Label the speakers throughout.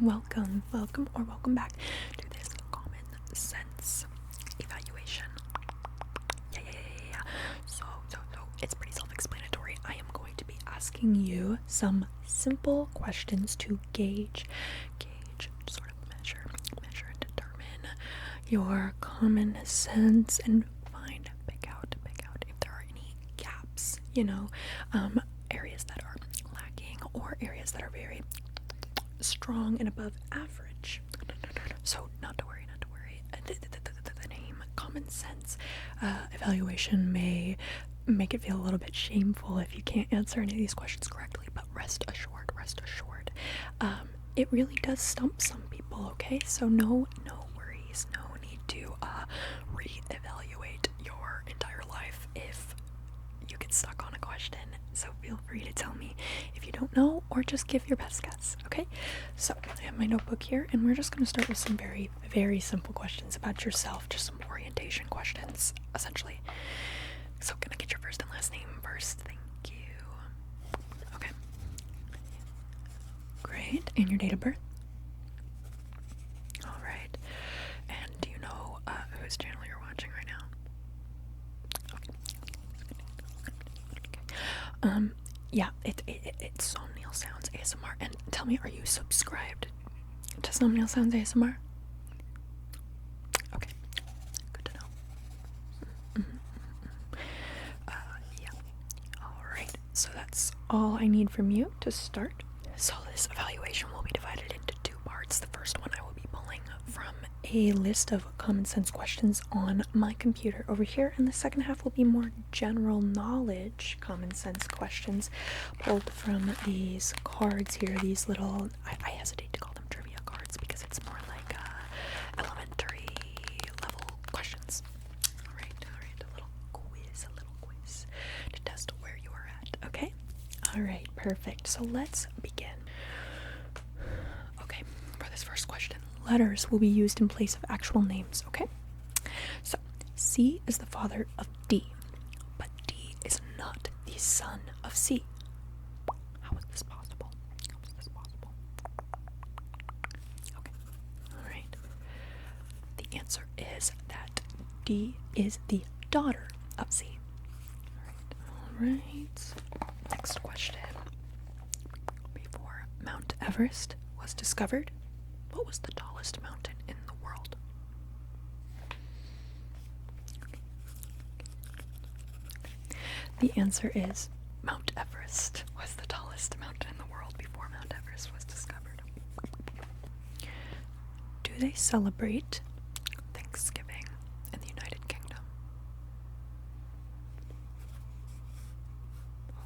Speaker 1: welcome back to this common sense evaluation. Yeah. So it's pretty self-explanatory. I am going to be asking you some simple questions to gauge, sort of measure and determine your common sense and pick out if there are any gaps, areas that are lacking or areas that are very strong and above average. So not to worry. The name common sense evaluation may make it feel a little bit shameful if you can't answer any of these questions correctly, but rest assured, it really does stump some people, okay? So no worries, no need to re-evaluate your entire life if you get stuck on a question. So feel free to tell me if you don't know or just give your best guess, okay? So I have my notebook here and we're just going to start with some very, very simple questions about yourself, just some orientation questions, essentially. So can I get your first and last name first? Thank you. Okay. Great. And your date of birth? All right. And do you know whose channel you're watching right now? Okay. Yeah, it's Somnial Sounds ASMR. And tell me, are you subscribed to Somnial Sounds ASMR? Okay, good to know. Yeah. Alright, so that's all I need from you to start. So this evaluation will be divided into two parts. The first one I will be pulling from a list of common sense questions on my computer over here, and the second half will be more general knowledge common sense questions pulled from these cards here, these little, I hesitate to call them trivia cards because it's more like elementary level questions. Alright, a little quiz to test where you are at, okay? Alright, perfect. So let's begin. Okay, for this first question, letters will be used in place of actual names, okay? So, C is the father of D, but D is not the son of C. How is this possible? Okay, alright. The answer is that D is the daughter of C. Alright. Next question. Before Mount Everest was discovered, what was the tallest mountain in the world? The answer is Mount Everest was the tallest mountain in the world before Mount Everest was discovered. Do they celebrate Thanksgiving in the United Kingdom?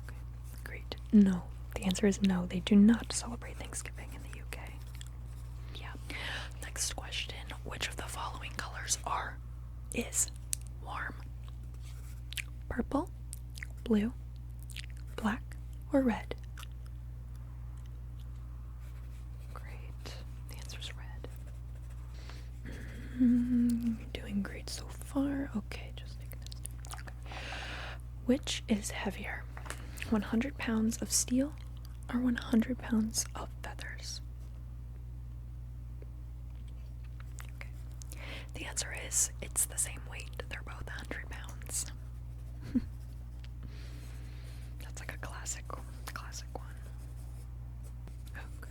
Speaker 1: Okay, great. No. The answer is no, they do not celebrate Thanksgiving in the UK. Yeah. Next question. Which of the following colors is warm? Purple, blue, black, or red? Great. The answer is red. You're doing great so far. Okay, just take this. Okay. Which is heavier? 100 pounds of steel or 100 pounds of feathers? Okay. The answer is it's the same weight. They're both 100 pounds. That's like a classic one. Okay.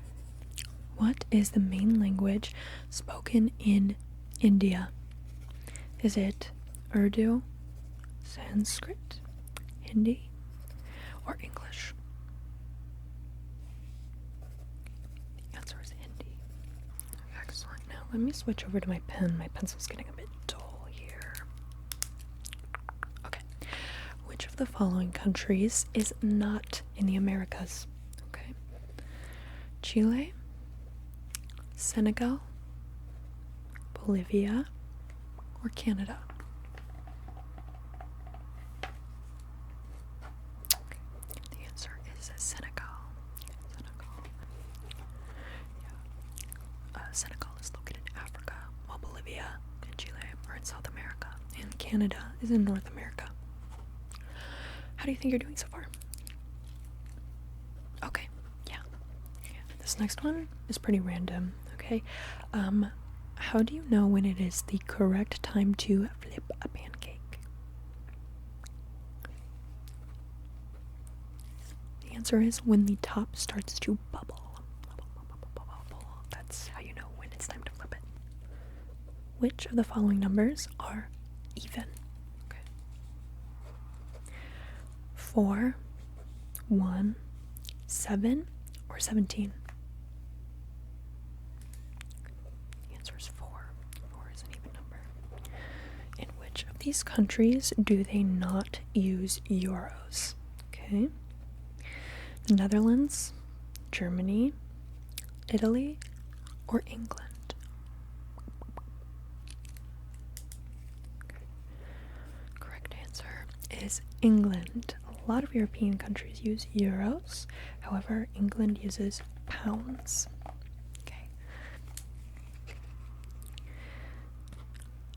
Speaker 1: What is the main language spoken in India? Is it Urdu, Sanskrit, Hindi, or English? The answer is Hindi. Excellent. Now let me switch over to my pen. My pencil's getting a bit dull here. Okay. Which of the following countries is not in the Americas? Okay. Chile, Senegal, Bolivia, or Canada? Okay. The answer is Senegal. Senegal is located in Africa, while Bolivia and Chile are in South America, and Canada is in North America. How do you think you're doing so far? Okay, yeah. This next one is pretty random, okay? How do you know when it is the correct time to flip a pancake? The answer is when the top starts to bubble. That's how you know when it's time to flip it. Which of the following numbers are even? Okay. 4, 1, 7, or 17? The answer is 4. 4 is an even number. In which of these countries do they not use euros? Okay. The Netherlands, Germany, Italy, or England? Correct answer is England. A lot of European countries use euros. However, England uses pounds. Okay.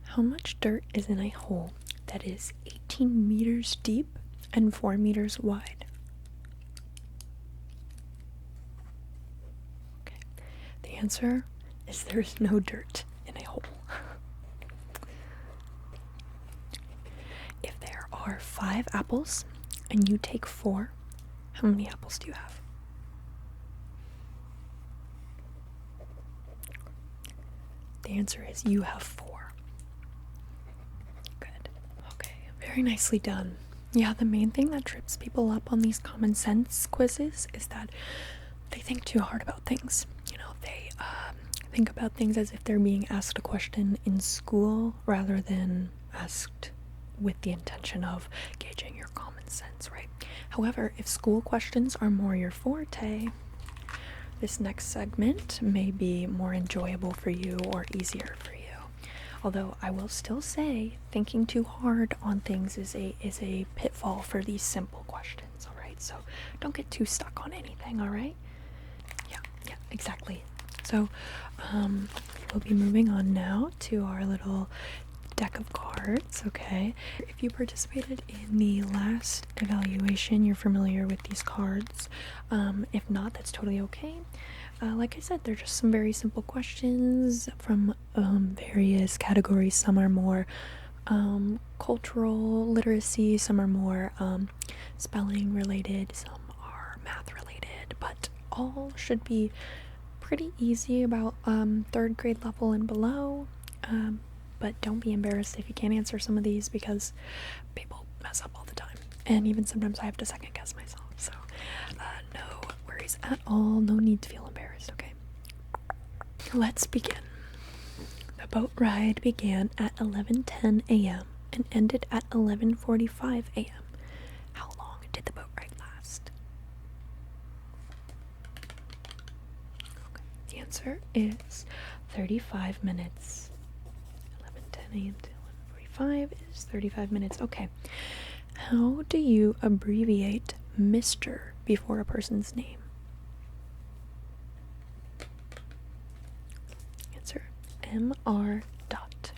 Speaker 1: How much dirt is in a hole that is 18 meters deep and 4 meters wide? Okay. The answer is there's no dirt in a hole. If there are 5 apples and you take 4, how many apples do you have? The answer is you have 4. Good. Okay, very nicely done. Yeah, the main thing that trips people up on these common sense quizzes is that they think too hard about things. You know, they think about things as if they're being asked a question in school rather than asked with the intention of gauging your common sense, right? However, if school questions are more your forte, this next segment may be more enjoyable for you or easier for you. Although I will still say thinking too hard on things is a pitfall for these simple questions, alright? So don't get too stuck on anything, alright? Yeah, exactly. So we'll be moving on now to our little deck of cards, okay? If you participated in the last evaluation, you're familiar with these cards. If not, that's totally okay. Like I said, they're just some very simple questions from various categories. Some are more cultural literacy, some are more spelling related, some are math related, but all should be pretty easy, about 3rd grade level and below. But don't be embarrassed if you can't answer some of these, because people mess up all the time, and even sometimes I have to second guess myself. So no worries at all, no need to feel embarrassed, okay? Let's begin. The boat ride began at 11:10 a.m. and ended at 11:45 a.m. How long did the boat ride last? Okay. The answer is 35 minutes. 11:10 a.m. to 11:45 is 35 minutes. Okay. How do you abbreviate Mr. before a person's name? Answer MR dot.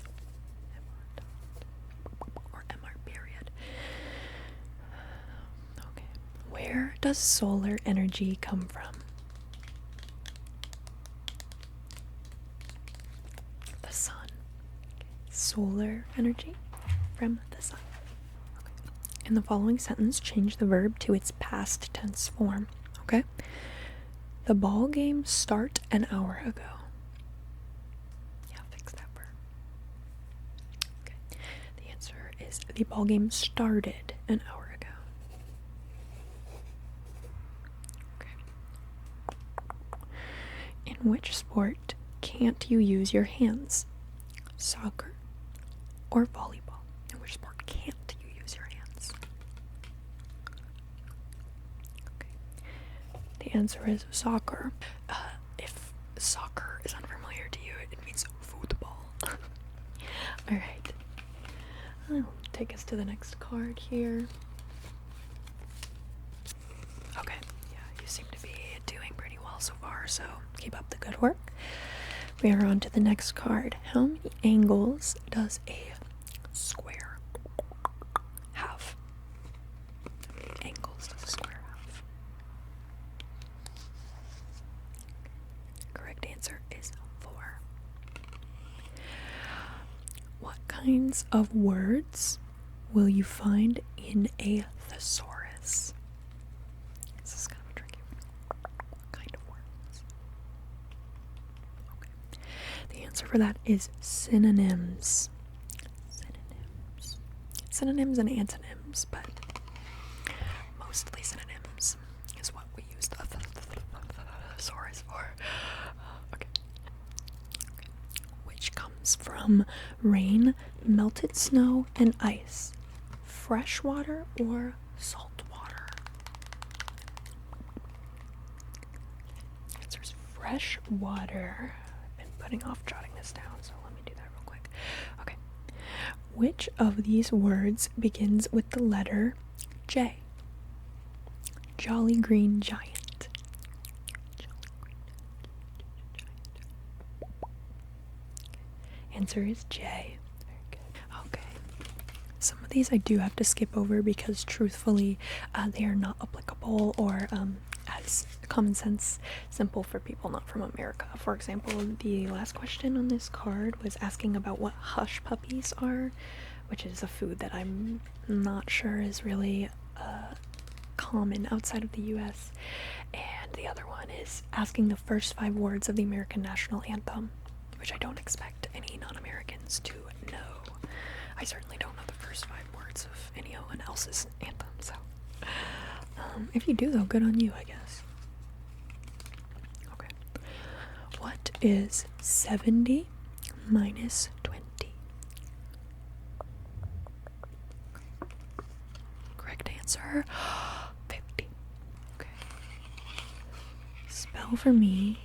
Speaker 1: Or MR period. Okay. Where does solar energy come from? The sun. Solar energy from the sun. Okay. In the following sentence, change the verb to its past tense form. Okay? The ball game start an hour ago. Yeah, fix that verb. Okay. The answer is the ball game started an hour ago. Okay. In which sport can't you use your hands? Soccer or volleyball? In which sport can't you use your hands? Okay. The answer is soccer. If soccer is unfamiliar to you, it means football. Alright. I'll take us to the next card here. Okay. Yeah, you seem to be doing pretty well so far, so keep up the good work. We are on to the next card. How many angles does a square have? How many angles does a square have? What kinds of words will you find in a thesaurus? This is kind of tricky. What kind of words? Okay. The answer for that is synonyms. Synonyms and antonyms, but mostly synonyms is what we use the thesaurus for. Okay. Which comes from rain, melted snow, and ice? Fresh water or salt water? The answer is fresh water. I've been putting off jotting this down, so let me do that real quick. Okay. Which of these words begins with the letter J? Jolly Green Giant. Answer is J. Very good. Okay. Some of these I do have to skip over because truthfully they are not applicable or as common sense simple for people not from America. For example, the last question on this card was asking about what hush puppies are, which is a food that I'm not sure is really common outside of the US. And the other one is asking the first 5 words of the American national anthem, which I don't expect any non-Americans to know. I certainly don't know the first 5 words of anyone else's anthem, so if you do though, good on you, I guess. Okay. What is 70 minus 20? Correct answer, 50. Okay. Spell for me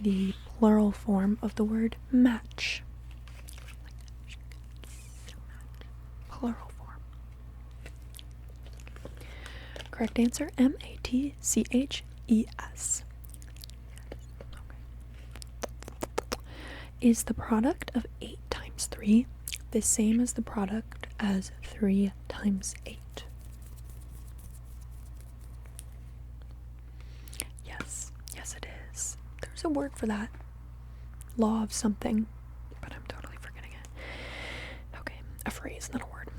Speaker 1: the plural form of the word match. Plural form. Correct answer, matches. Okay. Is the product of 8 times 3 the same as the product as 3 times 8? Yes, it is. There's a word for that. Law of something, but I'm totally forgetting it. Okay, a phrase, not a word.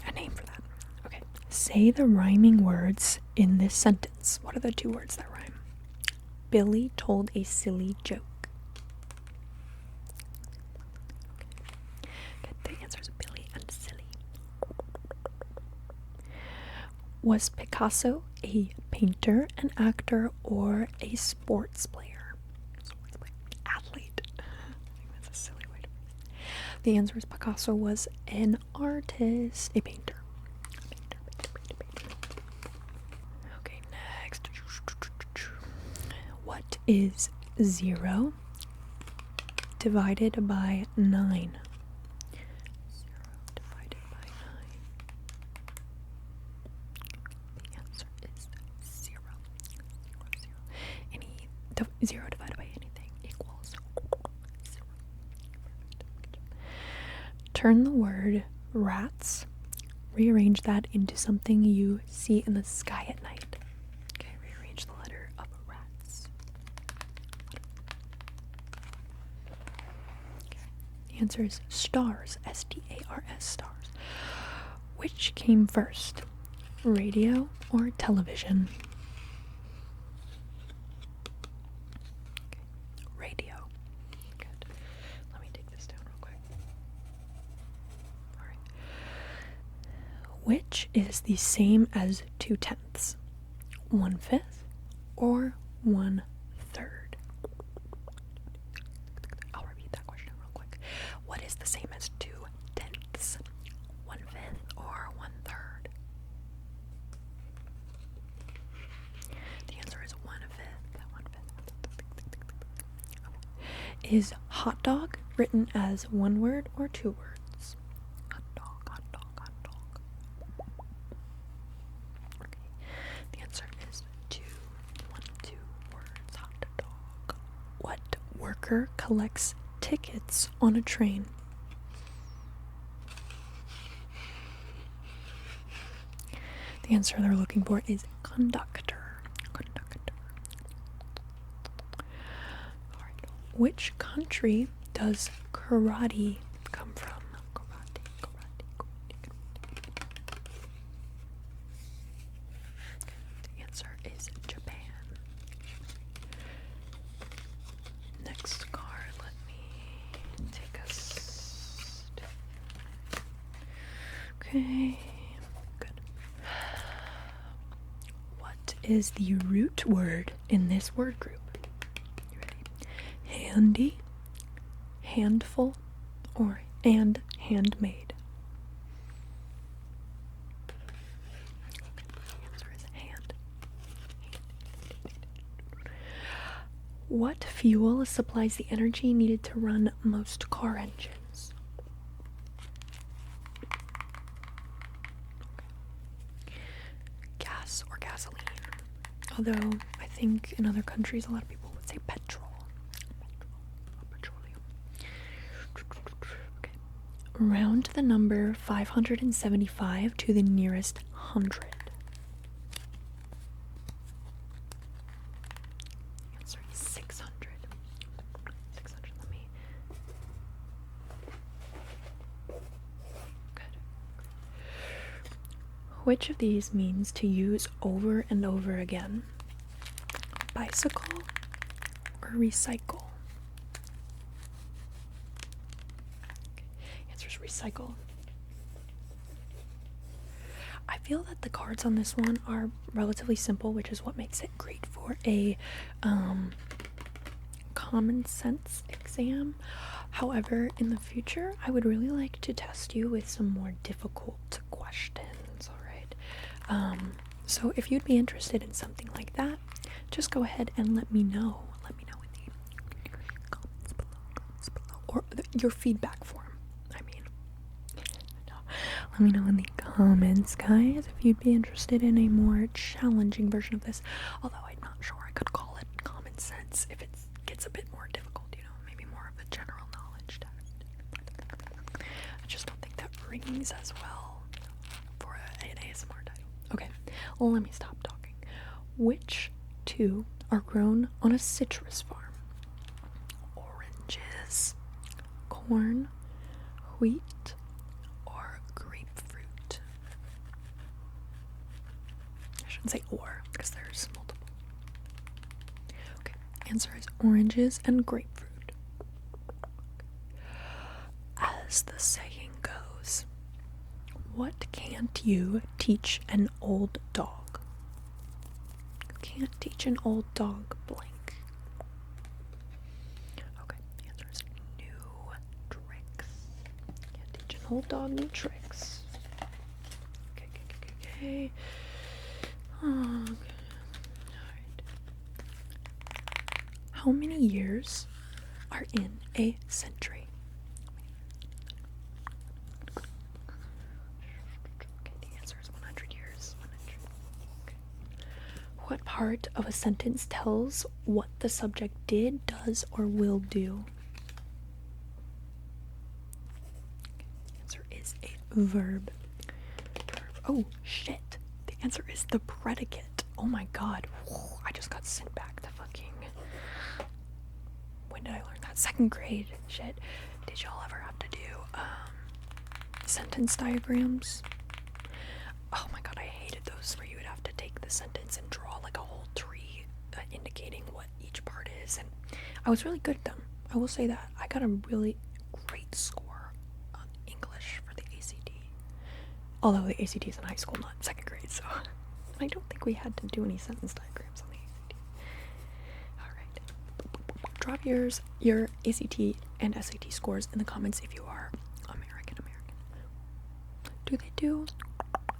Speaker 1: A name for that. Okay, say the rhyming words in this sentence. What are the 2 words that rhyme? Billy told a silly joke. Okay, the answer is Billy and silly. Was Picasso a painter, an actor, or a sports player? Athlete. I think that's a silly way to. The answer is Picasso was an artist, a painter. Okay, next. What is 0 divided by 9? 0 divided by 9. The answer is 0. 0 divided by anything equals 0. Turn the word rats, rearrange that into something you see in the sky at night. Okay, rearrange the letter of rats. Okay. The answer is stars, S-T-A-R-S, stars. Which came first, radio or television? Okay. Radio. Good. Let me take this down real quick. Alright. Which is the same as 2/10? 1/5 or 1/3? I'll repeat that question real quick. What is the same as 2/10? 1/5 or 1/3? The answer is 1/5. 1/5. Is hot dog written as 1 word or 2 words? Hot dog, hot dog, hot dog. Okay. The answer is 2 words. Hot dog. What worker collects tickets on a train? The answer they're looking for is conductor. Alright. Which country does karate come from? Karate. Okay, good. What is the root word in this word group? You ready? Handy, handful, and handmade. The answer is hand. What fuel supplies the energy needed to run most car engines? Gas or gasoline. Although I think in other countries a lot of people would say petrol. Petroleum. Okay. Round the number 575 to the nearest hundred. The answer is 600. 600, let me. Good. Which of these means to use over and over again? Bicycle or recycle? Answer is recycle. I feel that the cards on this one are relatively simple, which is what makes it great for a common sense exam. However, in the future, I would really like to test you with some more difficult questions, alright? So if you'd be interested in something like that, just go ahead and let me know. Let me know in the comments below, or your feedback form. Let me know in the comments, guys, if you'd be interested in a more challenging version of this. Although I'm not sure I could call it common sense if it gets a bit more difficult, maybe more of a general knowledge test. I just don't think that rings as well for an ASMR title. Okay, well, let me stop talking. Which two are grown on a citrus farm? Oranges, corn, wheat, say or because there's multiple. Okay, answer is oranges and grapefruit. As the saying goes, what can't you teach an old dog? You can't teach an old dog blank. Okay, the answer is new tricks. Can't teach an old dog new tricks. Okay. Oh, okay. Alright. How many years are in a century? Okay, the answer is 100 years. 100. Okay. What part of a sentence tells what the subject did, does, or will do? Okay, the answer is a verb. Oh, shit. The answer is the predicate. Oh my god. I just got sent back to fucking... When did I learn that? 2nd grade. Shit. Did y'all ever have to do sentence diagrams? Oh my god, I hated those where you would have to take the sentence and draw like a whole tree indicating what each part is. And I was really good at them. I will say that. I got a really great score on English for the ACT. Although the ACT is in high school, not 2nd grade, so I don't think we had to do any sentence diagrams on the ACT. Alright. Drop your ACT and SAT scores in the comments if you are American. Do they do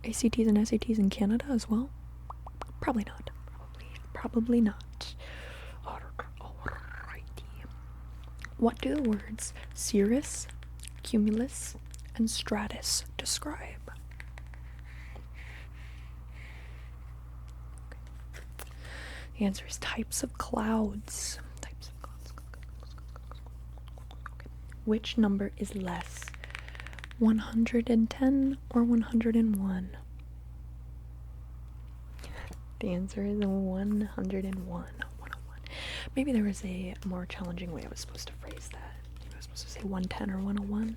Speaker 1: ACTs and SATs in Canada as well? Probably not. Probably not. Alrighty. What do the words cirrus, cumulus, and stratus describe? The answer is types of clouds. Types of clouds. Okay. Which number is less? 110 or 101? The answer is 101. 101. Maybe there was a more challenging way I was supposed to phrase that. Maybe I was supposed to say 110 or 101.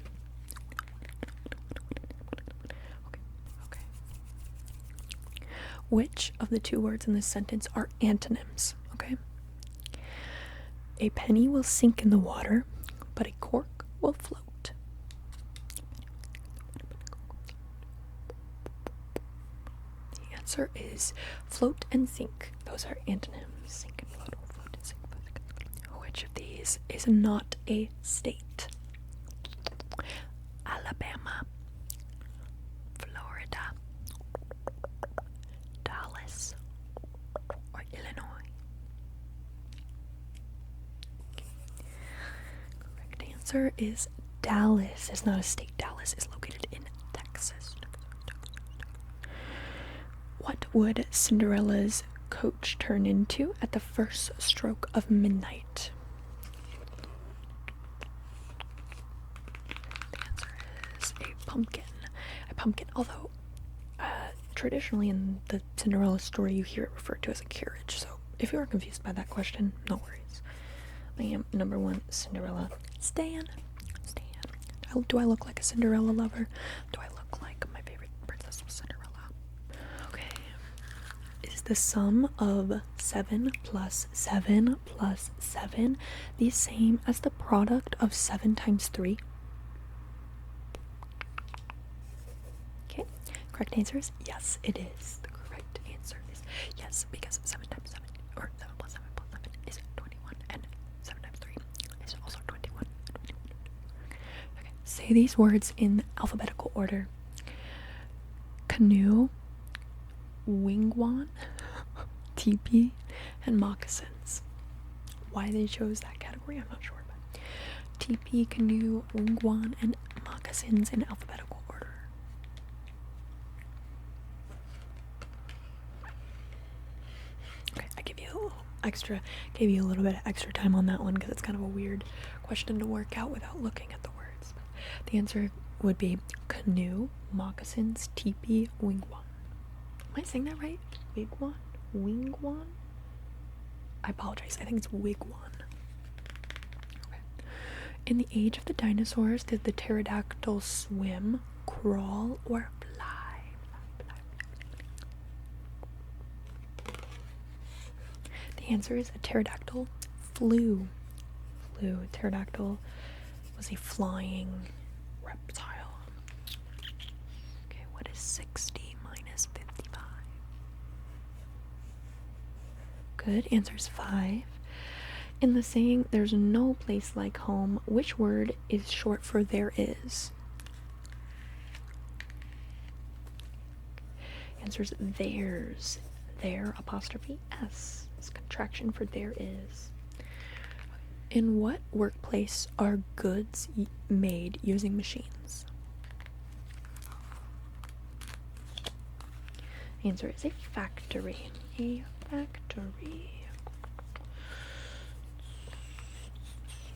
Speaker 1: Okay. Which of the two words in this sentence are antonyms? Okay. A penny will sink in the water, but a cork will float. answer is float and sink. Those are antonyms. Sink and float, float and sink. Which of these is not a state? Alabama, Florida, Dallas, or Illinois? Correct answer is Dallas. It's not a state. Dallas is located in Texas. What would Cinderella's coach turn into at the first stroke of midnight? The answer is a pumpkin. A pumpkin, although traditionally in the Cinderella story you hear it referred to as a carriage, so if you are confused by that question, no worries. I am number one Cinderella stan. Do I look like a Cinderella lover? Do I look like my favorite princess was Cinderella? Okay. Is the sum of 7 plus 7 plus 7 the same as the product of 7 times 3? Okay. Correct answer is yes, it is. The correct answer is yes, because 7 times 7, or 7 plus 7 plus 7 is 21, and 7 times 3 is also 21. Okay. Say these words in alphabetical order. Canoe, wingwan, teepee, and moccasins. Why they chose that category, I'm not sure, but teepee, canoe, wingwan, and moccasins in alphabetical order. Okay, I gave you a little bit of extra time on that one because it's kind of a weird question to work out without looking at the words. But the answer would be canoe, moccasins, teepee, wingwan. Am I saying that right? Wigwan? Wingwan? I apologize. I think it's wigwan. Okay. In the age of the dinosaurs, did the pterodactyl swim, crawl, or fly? The answer is a pterodactyl flew. Pterodactyl was a flying reptile. Okay, what is 60 minus 55? Good, answer is 5. In the saying, there's no place like home, which word is short for there is? Answer is theirs. There apostrophe S is contraction for there is. In what workplace are goods made using machines? Answer is a factory. A factory.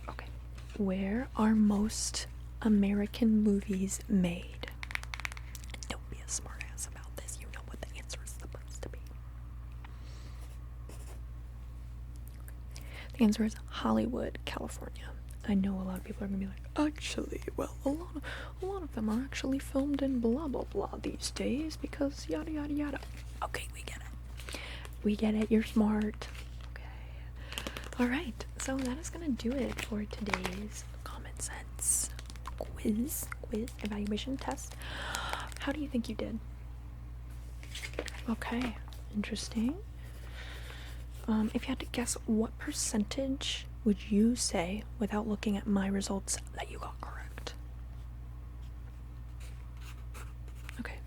Speaker 1: Okay. Where are most American movies made? Don't be a smartass about this. You know what the answer is supposed to be. The answer is Hollywood, California. I know a lot of people are gonna be like, actually, well, a lot of them are actually filmed in blah blah blah these days because yada yada yada. Okay, we get it. We get it. You're smart. Okay. All right. So that is gonna do it for today's common sense quiz evaluation test. How do you think you did? Okay. Interesting. If you had to guess, what percentage would you say, without looking at my results, that you got correct? Okay.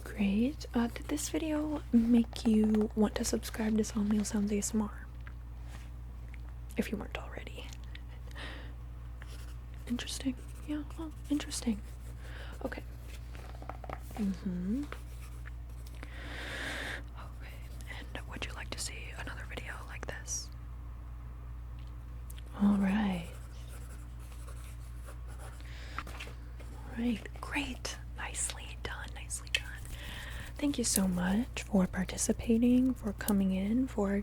Speaker 1: Great. Did this video make you want to subscribe to Somnial Sounds ASMR? If you weren't already. Interesting. Yeah, well, interesting. Okay. Would you like to see another video like this? Alright. Alright, great. Nicely done, nicely done. Thank you so much for participating, for coming in, for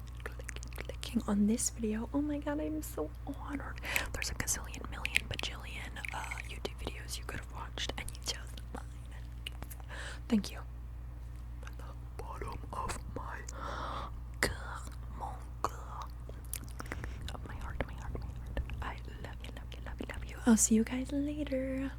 Speaker 1: clicking on this video. Oh my god, I'm so honored. There's a gazillion, million, bajillion YouTube videos you could have watched, and you chose mine. Thank you. From the bottom of my I love you. I'll see you guys later.